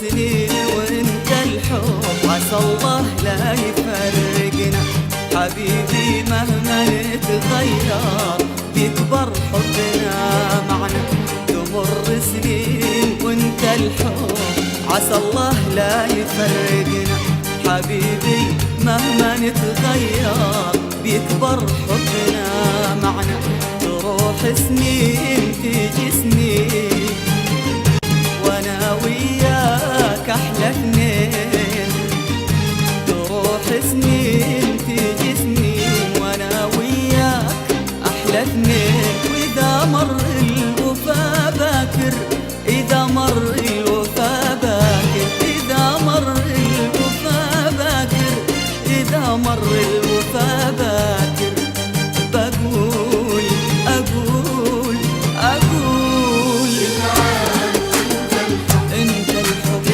سنين وانت الحب عسى الله لا يفرقنا. حبيبي مهما نتغير بيكبر حبنا معنا. تمر سنين وانت الحب عسى الله لا يفرقنا. حبيبي مهما نتغير بيكبر حبنا معنا. تروح سنين تيجي سنين وانا وياك احلى اثنين. تروح سنين تيجي سنين وانا وياك احلى اثنين. واذا مر الوفا باكر، اذا مر الوفا باكر، اذا مر الوفا باكر، اذا مر الوفا باكر. بقول اقول اقول انت الحب،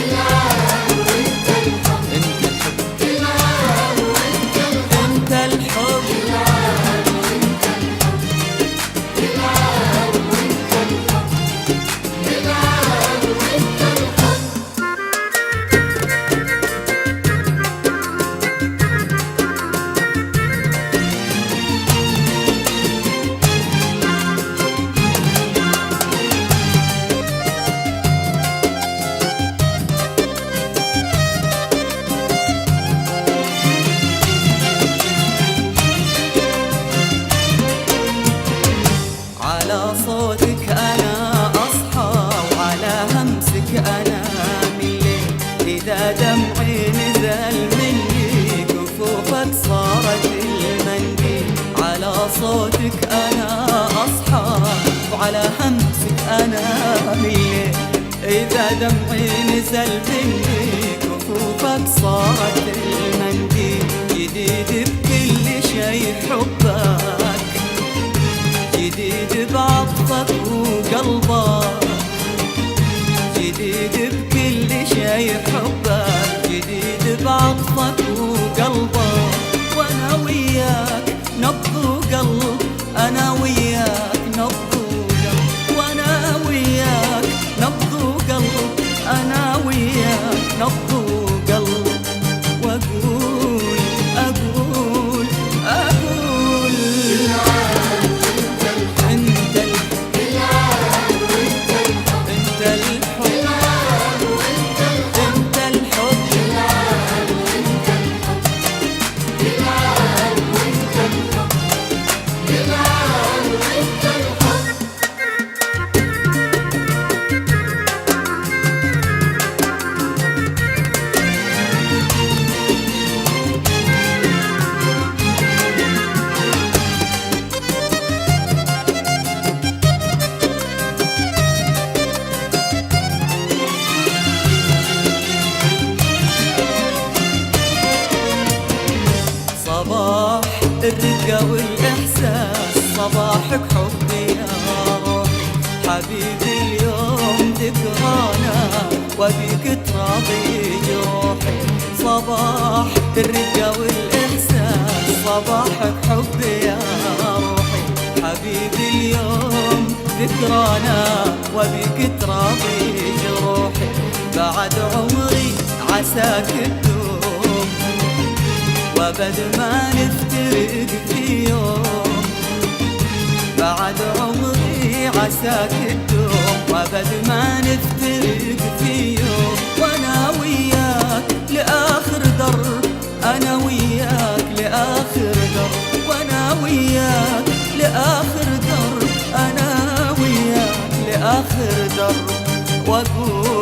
انت الحب، انت الحب. على صوتك أنا أصحى وعلى همسك أنام الليل. إذا دمعي نزل مني كفوفك صارت المنديل. على صوتك أنا أصحى وعلى همسك أنام الليل. إذا دمعي نزل مني كفوفك صارت المنديل. جديد بكل شي حبك، جديد بعطفك وقلبك، جديد بكل شي حبك، جديد بعطفك وقلبك. وانا وياك نبض وقلب، انا وياك نبض وقلب، وانا وياك نبض وقلب، انا وياك نبض وقلب. واقول اقول اقول انت الحب، انت الحب، انت الحب. صباح الرقة والإحساس، صباحك حبي يا روح. حبيبي اليوم ذكرانا وبيك تراضي جروحي. صباح الرقة والإحساس، صباحك حبي يا روحي. حبيبي اليوم ذكرانا وبيك تراضي جروحي. بعد عمري عساك تدوم وبد ما نفترق في يوم. بعد عمري عساك تدوم وبد ما نفترق في يوم. وانا وياك لاخر درب، انا وياك لاخر درب، وانا وياك لاخر درب، انا وياك لاخر درب. واقول